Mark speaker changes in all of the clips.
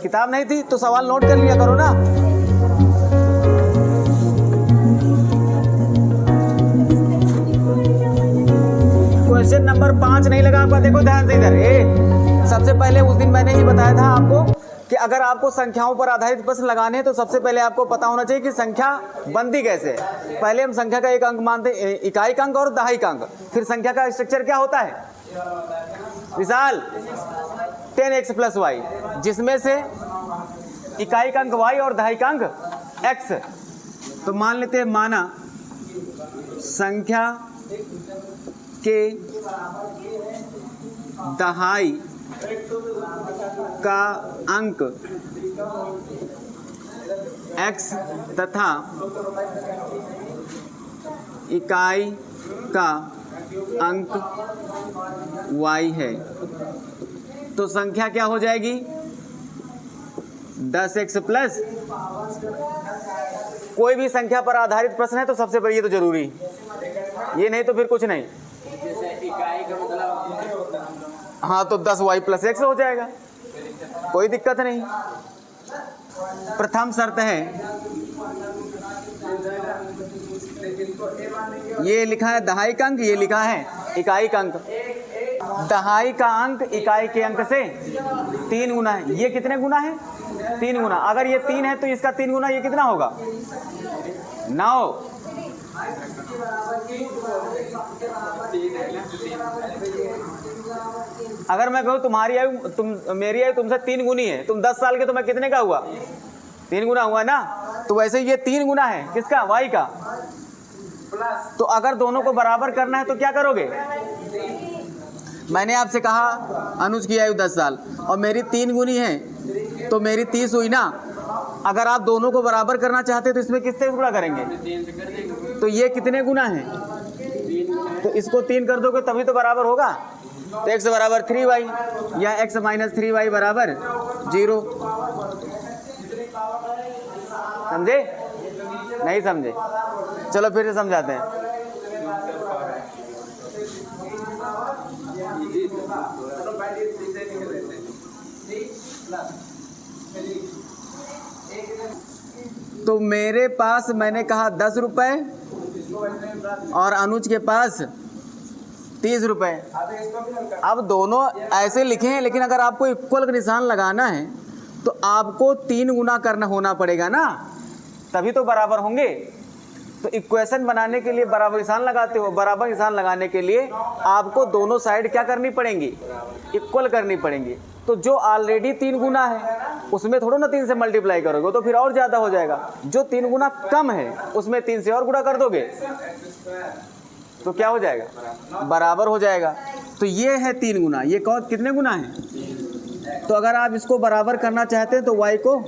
Speaker 1: किताब नहीं थी तो सवाल नोट कर लिया करो ना। क्वेश्चन नंबर 5 नहीं लगा आपका, देखो ध्यान से इधर। सबसे पहले उस दिन मैंने ही बताया था आपको कि अगर आपको संख्याओं पर आधारित प्रश्न लगाने हैं तो सबसे पहले आपको पता होना चाहिए कि संख्या बनती कैसे है। पहले हम संख्या का एक अंक मानते, इकाई अंक और दहाई अंक। फिर संख्या का स्ट्रक्चर क्या होता है विशाल? 10x + y, जिसमें से इकाई अंक y और दहाई अंक x। तो मान लेते हैं, माना संख्या के दहाई का अंक x तथा इकाई का अंक y है, तो संख्या क्या हो जाएगी? 10x प्लस, कोई भी संख्या पर आधारित प्रश्न है तो सबसे पहले ये तो जरूरी, ये नहीं तो फिर कुछ नहीं। हाँ तो 10y + x हो जाएगा, कोई दिक्कत नहीं। प्रथम शर्त है, ये लिखा है दहाई का अंक, ये लिखा है इकाई का अंक। दहाई का अंक इकाई के अंक से 3 गुना है। ये कितने गुना है? 3 गुना। अगर ये 3 है तो इसका 3 गुना, ये कितना होगा? 9। अगर मैं कहूँ तुम्हारी आयु, मेरी आयु तुमसे 3 गुनी है, तुम 10 साल के, तो मैं कितने का हुआ? 3 गुना हुआ ना। तो वैसे ये 3 गुना है किसका? y का। तो अगर दोनों को बराबर करना है तो क्या करोगे? मैंने आपसे कहा अनुज की आयु 10 साल और मेरी 3 गुनी है तो मेरी 30 हुई ना। अगर आप दोनों को बराबर करना चाहते तो इसमें किससे गुणा करेंगे? तो ये कितने गुना है? तो इसको 3 कर दोगे तभी तो बराबर होगा। तो x बराबर 3y या x - 3y बराबर 0। समझे? नहीं समझे? चलो फिर से समझाते हैं। तो मेरे पास मैंने कहा 10 रुपए और अनुज के पास 30 रुपए। अब दोनों ऐसे लिखे हैं, लेकिन अगर आपको इक्वल का निशान लगाना है तो आपको 3 गुना करना होना पड़ेगा ना, तभी तो बराबर होंगे। तो इक्वेशन बनाने के लिए बराबर निशान लगाते हो। बराबर निशान लगाने के लिए आपको दोनों साइड क्या करनी पड़ेंगी? इक्वल करनी पड़ेंगी। तो जो ऑलरेडी 3 गुना है उसमें थोड़ा ना 3 से मल्टीप्लाई करोगे तो फिर और ज़्यादा हो जाएगा। जो 3 गुना कम है उसमें 3 से और गुणा कर दोगे तो क्या हो जाएगा? बराबर हो जाएगा। तो ये है 3 गुना। ये कौन कितने गुना है? तो अगर आप इसको बराबर करना चाहते हैं तो y को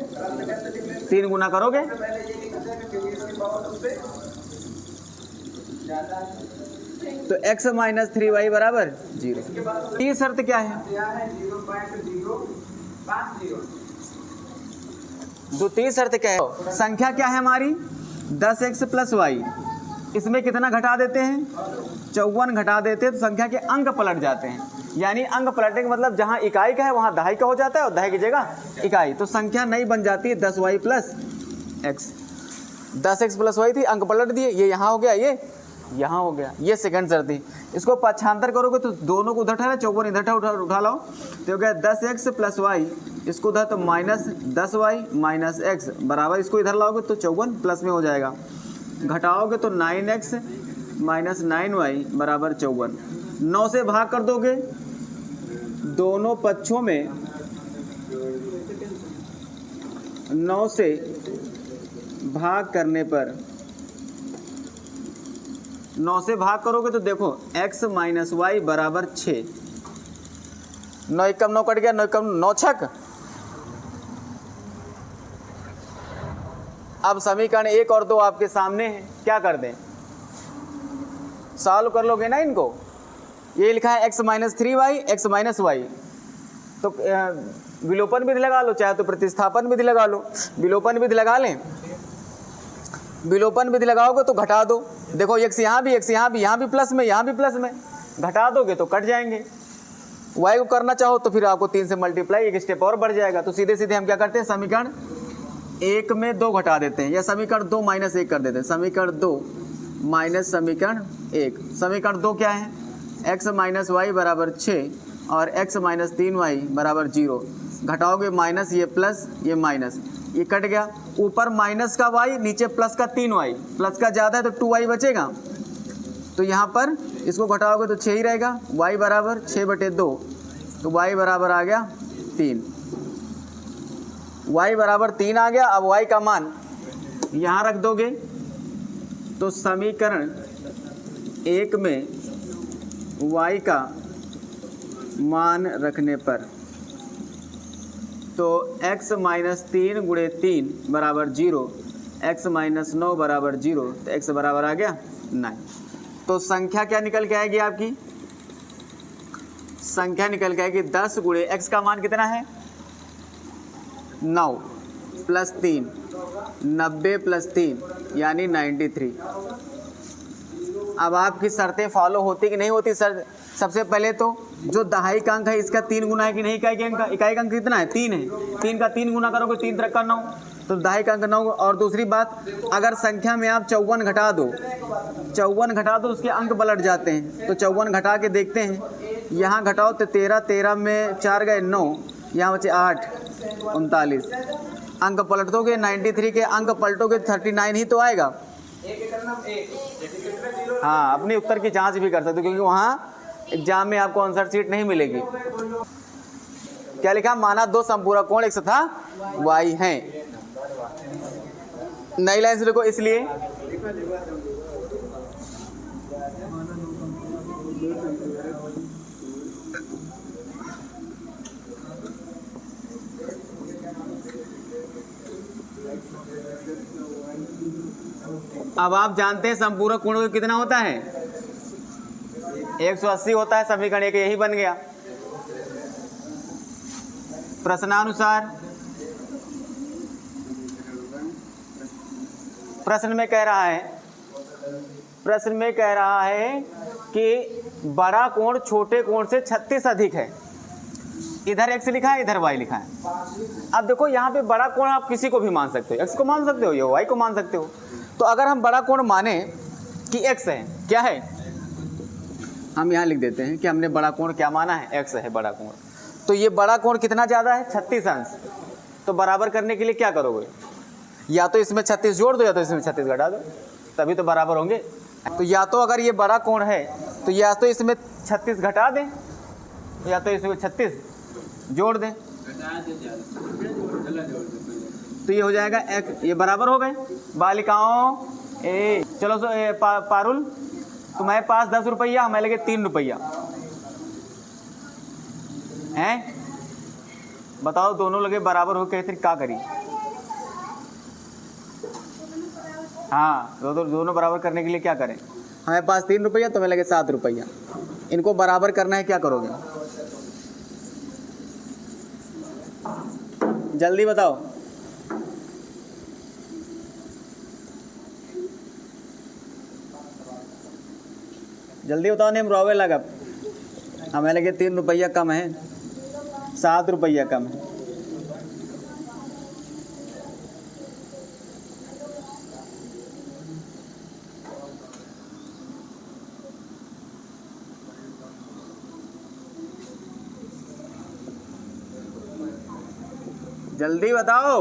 Speaker 1: 3 गुना करोगे। तो x - 3y बराबर 0। ये शर्त क्या है? द्वितीय शर्त क्या है? संख्या क्या है हमारी? 10x + y। इसमें कितना घटा देते हैं? 54 घटा देते हैं तो संख्या के अंक पलट जाते हैं। यानी अंक पलटने का मतलब जहाँ इकाई का है वहाँ दहाई का हो जाता है और दहाई की जगह इकाई। तो संख्या नई बन जाती है 10y + x। 10x + y थी, अंक पलट दिए, ये यहाँ हो गया, ये यहाँ हो गया। ये सेकंड शर्त थी। इसको पक्षांतर करोगे तो दोनों को उधर उठा, 54 इधर उठा लो तो हो गया 10x + y। इसको उधर तो -10y - x बराबर, इसको इधर लाओगे तो 54 प्लस में हो जाएगा। घटाओगे तो 9x - 9y बराबर 54। 9 से भाग कर दोगे दोनों पक्षों में, 9 से भाग करने पर, 9 से भाग करोगे तो देखो x - y बराबर 6। 9 एकम 9 कट गया, 9 एकम 9 छक। अब समीकरण 1 और 2 आपके सामने है, क्या कर दें? सॉल्व कर लोगे ना इनको। ये लिखा है x - 3y x - y, तो विलोपन विधि लगा लो, चाहे तो प्रतिस्थापन विधि लगा लो। विलोपन विधि लगा लें। विलोपन विधि लगाओगे तो घटा दो, देखो x यहाँ भी, x यहाँ भी, यहाँ भी प्लस में, यहाँ भी प्लस में, घटा दोगे तो कट जाएंगे। y को करना चाहो तो फिर आपको 3 से मल्टीप्लाई, एक स्टेप और बढ़ जाएगा। तो सीधे सीधे हम क्या करते हैं, समीकरण 1 में 2 घटा देते हैं, या समीकरण 2 माइनस 1 कर देते हैं। समीकरण 2 माइनस समीकरण 1। समीकरण 2 क्या है, x माइनस वाई बराबर 6 और x माइनस 3y बराबर 0। घटाओगे माइनस, ये प्लस, ये माइनस, ये कट गया। ऊपर माइनस का y, नीचे प्लस का 3y, प्लस का ज़्यादा है तो 2y बचेगा। तो यहाँ पर इसको घटाओगे तो 6 ही रहेगा। y बराबर 6/2, तो y बराबर आ गया 3। y बराबर 3 आ गया। अब y का मान यहाँ रख दोगे तो समीकरण 1 में y का मान रखने पर तो x माइनस 3 गुणे 3 बराबर 0, x माइनस 9 बराबर 0, तो x बराबर आ गया 9। तो संख्या क्या निकल के आएगी आपकी, संख्या निकल के आएगी 10 गुणे x का मान कितना है 9 प्लस 3, 90 प्लस 3 यानी 93। अब आपकी शर्तें फॉलो होती कि नहीं होती सर? सबसे पहले तो जो दहाई का अंक है इसका 3 गुना है कि नहीं, इकाई का अंक कितना है 3 है, 3 का 3 गुना करोगे 3 3 का 9, तो दहाई का अंक 9। और दूसरी बात, अगर संख्या में आप 54 घटा दो, 54 घटा दो उसके अंक पलट जाते हैं। तो 54 घटा के देखते हैं, यहाँ घटाओ तो 13, 13 में 4 गए 9, यहाँ बचे 8, 39। अंक पलट दोगे 93 के अंक पलटोगे 39 ही तो आएगा। हाँ, अपने उत्तर की जांच भी कर सकते हो, क्योंकि वहाँ एग्जाम में आपको आंसर शीट नहीं मिलेगी। क्या लिखा, माना 2 समपूरक कोण x तथा y हैं। नई लाइन से देखो, इसलिए अब आप जानते हैं संपूरक कोण कितना होता है, 180 होता है। समीकरण 1 यही बन गया। प्रश्नानुसार प्रश्न में कह रहा है कि बड़ा कोण छोटे कोण से 36 अधिक है। इधर x लिखा है, इधर y लिखा है। अब देखो यहाँ पे बड़ा कोण आप किसी को भी मान सकते हो, x को मान सकते हो या y को मान सकते हो। तो अगर हम बड़ा कोण माने कि x है, क्या है, हम यहाँ लिख देते हैं कि हमने बड़ा कोण क्या माना है, x है बड़ा कोण। तो ये बड़ा कोण कितना ज़्यादा है, 36 अंश। तो बराबर करने के लिए क्या करोगे, या तो इसमें 36 जोड़ दो या तो इसमें 36 घटा दो, तभी तो बराबर होंगे। तो या तो अगर ये बड़ा कोण है तो या तो इसमें 36 घटा दें या तो इसमें 36 जोड़ दें, तो ये हो जाएगा x। ये बराबर हो गए बालिकाओं। चलो पारुल, तुम्हारे पास 10 रुपया, हमें लगे 3 रुपया हैं, बताओ दोनों लगे बराबर हो के क्या करी। हाँ, दोनों बराबर करने के लिए क्या करें, हमारे पास 3 रुपया, तुम्हें लगे 7 रुपया, इनको बराबर करना है, क्या करोगे, जल्दी बताओ। जल्दी बताओ, नहीं रोवे लगा। हमें लगे 3 रुपया कम है, 7 रुपया कम है। जल्दी बताओ।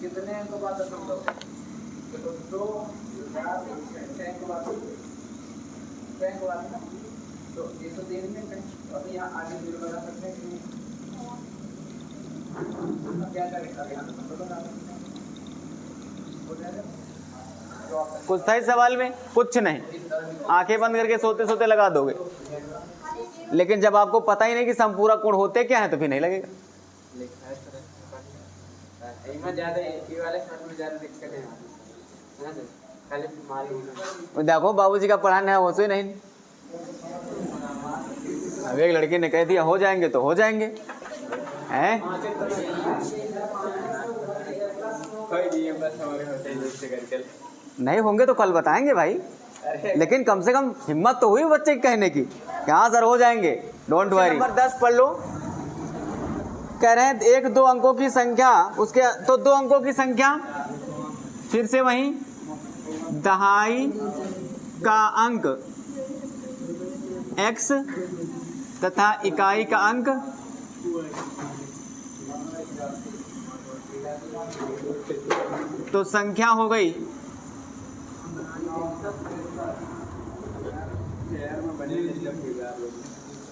Speaker 2: कितने अंकों बाद 2 4 6 अंकों बाद 6 अंकों बाद ना, तो ये तो 3 में है। अभी यहाँ आगे 0 बना सकते हैं, अब क्या करेंगे, यहाँ तो बना
Speaker 1: कुछ था इस सवाल में, कुछ नहीं, आंखें बंद करके सोते सोते लगा दोगे। लेकिन जब आपको पता ही नहीं कि समपूरक कोण होते क्या है तो फिर नहीं लगेगा।
Speaker 2: लिखा है सर, इसमें ज़्यादा ये वाले शॉट में ज़्यादा दिक्कत है ना सर, खाली मालूम।
Speaker 1: देखो बाबूजी का पढ़ाना है वो से नहीं। अब एक लड़की ने कह दिया हो जाएंगे तो हो जाएंगे हैं।
Speaker 2: बस हमारे होते हैं जिससे करके
Speaker 1: नहीं होंगे तो कल बताएंगे भाई, लेकिन कम से कम हिम्मत तो हुई बच्चे के कहने की कि हाँ सर हो जाएंगे, डोंट वरी। नंबर 10 पढ़ लो। कह रहे हैं एक दो अंकों की संख्या, उसके तो दो अंकों की संख्या, फिर से वही दहाई का अंक x तथा इकाई का अंक तो संख्या हो गई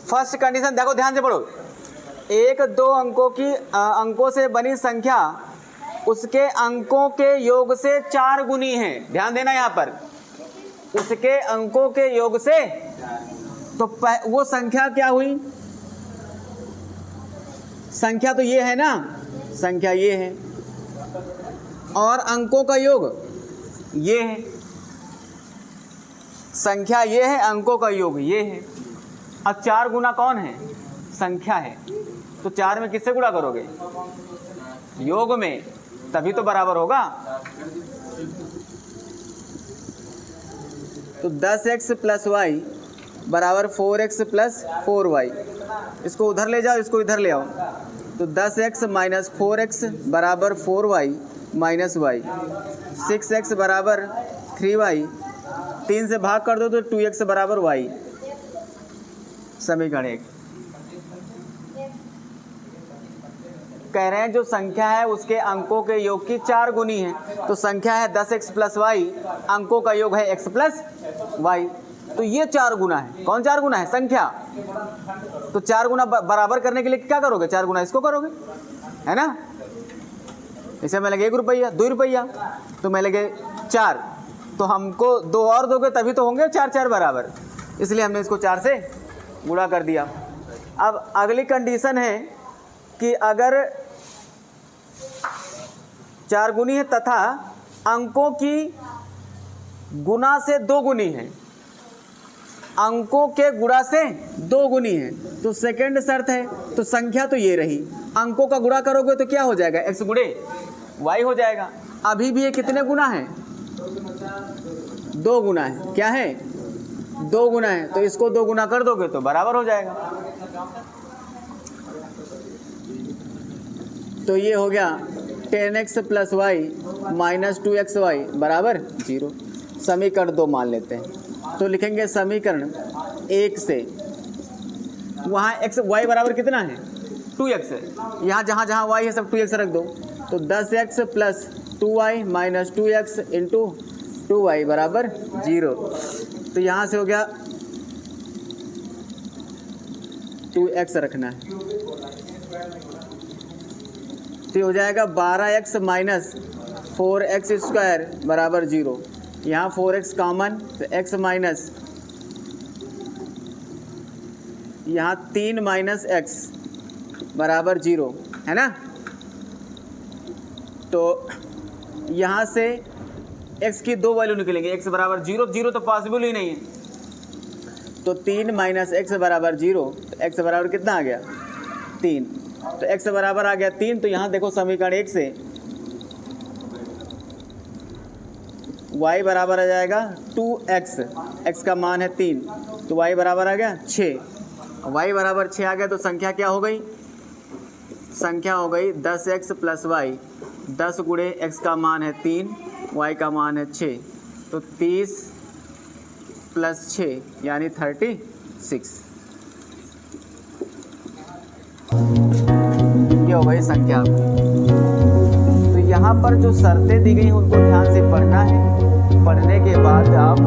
Speaker 1: फर्स्ट कंडीशन। देखो ध्यान से पढ़ो, एक दो अंकों की अंकों से बनी संख्या उसके अंकों के योग से 4 गुनी है। ध्यान देना यहाँ पर, उसके अंकों के योग से, तो वो संख्या क्या हुई? संख्या तो ये है ना, संख्या ये है और अंकों का योग ये है। संख्या ये है, अंकों का योग ये है। अब 4 गुना कौन है? संख्या है। तो 4 में किससे गुणा करोगे? योग में, तभी तो बराबर होगा। तो 10x प्लस वाई बराबर 4x प्लस 4y। इसको उधर ले जाओ, इसको इधर ले आओ। तो 10x माइनस 4x बराबर 4y माइनस y। 6x बराबर 3y, 3 से भाग कर दो तो 2x बराबर y। समीकरण 1। कह रहे हैं जो संख्या है उसके अंकों के योग की 4 गुनी है। तो संख्या है 10x प्लस वाई, अंकों का योग है x प्लस वाई। तो ये 4 गुना है। कौन 4 गुना है? संख्या। तो 4 गुना बराबर करने के लिए क्या करोगे? 4 गुना इसको करोगे, है ना। इसे मैं लगे 1 रुपया, 2 रुपया, तो मैं लगे 4। तो हमको 2 और दोगे तभी तो होंगे 4 4 बराबर, इसलिए हमने इसको 4 से गुणा कर दिया। अब अगली कंडीशन है कि अगर 4 गुनी है तथा अंकों की गुना से 2 गुनी है, अंकों के गुणा से 2 गुनी है, तो सेकंड शर्त है। तो संख्या तो ये रही, अंकों का गुणा करोगे तो क्या हो जाएगा? x गुणे y हो जाएगा। अभी भी ये कितने गुना है? 2 गुना है। क्या है? 2 गुना है। तो इसको 2 गुना कर दोगे तो बराबर हो जाएगा। तो ये हो गया 10x plus Y minus 2xy बराबर 0। समीकरण 2 मान लेते हैं। तो लिखेंगे समीकरण 1 से, वहाँ x y बराबर कितना है? 2x है। यहाँ जहाँ जहाँ y है सब 2x रख दो। तो 10x plus 2y minus 2x into 2y बराबर 0। तो यहाँ से हो गया 2x रखना है, तो हो जाएगा 12x माइनस 4x स्क्वायर बराबर 0। यहाँ 4x कॉमन, तो x माइनस यहाँ 3 माइनस x बराबर 0, है ना। तो यहाँ से x की 2 वैल्यू निकलेंगे, x बराबर 0, 0 तो पॉसिबल ही नहीं है। तो 3 माइनस x बराबर 0, तो x बराबर कितना आ गया? 3। तो x बराबर आ गया 3। तो यहाँ देखो समीकरण 1 से y बराबर आ जाएगा 2x, x का मान है 3, तो y बराबर आ गया 6। y बराबर 6 आ गया तो संख्या क्या हो गई? संख्या हो गई 10x प्लस वाई। 10 गुणे x का मान है 3, y का मान है 6, तो 30 प्लस 6 यानी 36। ये हो गई संख्या। तो यहाँ पर जो शर्तें दी गई हैं उनको ध्यान से पढ़ना है। पढ़ने के बाद आप